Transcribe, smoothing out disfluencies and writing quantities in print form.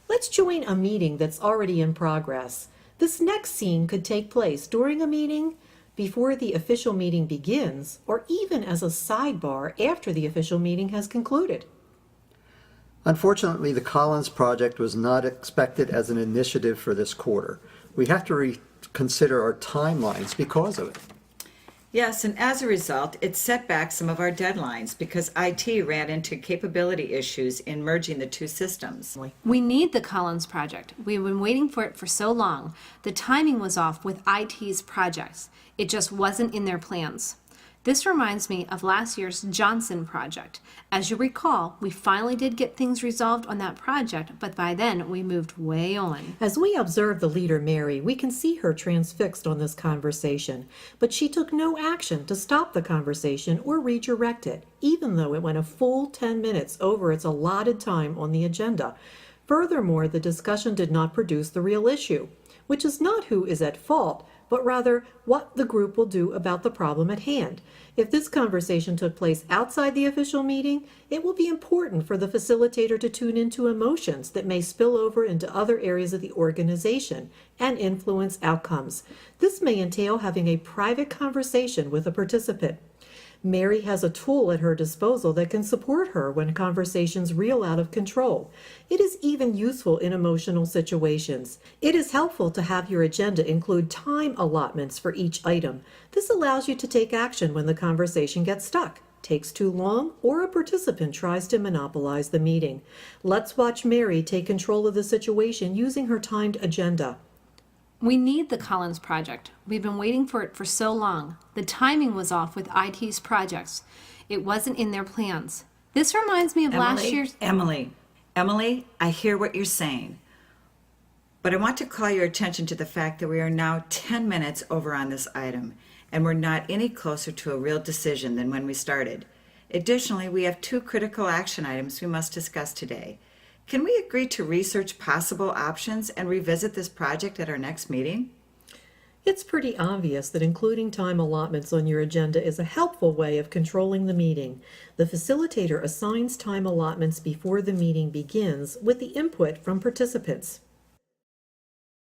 Let's join a meeting that's already in progress. This next scene could take place during a meeting, before the official meeting begins, or even as a sidebar after the official meeting has concluded. Unfortunately, the Collins project was not expected as an initiative for this quarter. We have to reconsider our timelines because of it. Yes, and as a result, it set back some of our deadlines because IT ran into capability issues in merging the two systems. We need the Collins project. We've been waiting for it for so long. The timing was off with IT's projects. It just wasn't in their plans. This reminds me of last year's Johnson project. As you recall, we finally did get things resolved on that project, but by then we moved way on. As we observe the leader, Mary, we can see her transfixed on this conversation, but she took no action to stop the conversation or redirect it, even though it went a full 10 minutes over its allotted time on the agenda. Furthermore, the discussion did not produce the real issue, which is not who is at fault, but rather what the group will do about the problem at hand. If this conversation took place outside the official meeting, it will be important for the facilitator to tune into emotions that may spill over into other areas of the organization and influence outcomes. This may entail having a private conversation with a participant. Mary has a tool at her disposal that can support her when conversations reel out of control. It is even useful in emotional situations. It is helpful to have your agenda include time allotments for each item. This allows you to take action when the conversation gets stuck, takes too long, or a participant tries to monopolize the meeting. Let's watch Mary take control of the situation using her timed agenda. We need the Collins project. We've been waiting for it for so long. The timing was off with IT's projects. It wasn't in their plans. This reminds me of last year's... Emily, I hear what you're saying, but I want to call your attention to the fact that we are now 10 minutes over on this item, and we're not any closer to a real decision than when we started. Additionally, we have 2 critical action items we must discuss today. Can we agree to research possible options and revisit this project at our next meeting? It's pretty obvious that including time allotments on your agenda is a helpful way of controlling the meeting. The facilitator assigns time allotments before the meeting begins with the input from participants.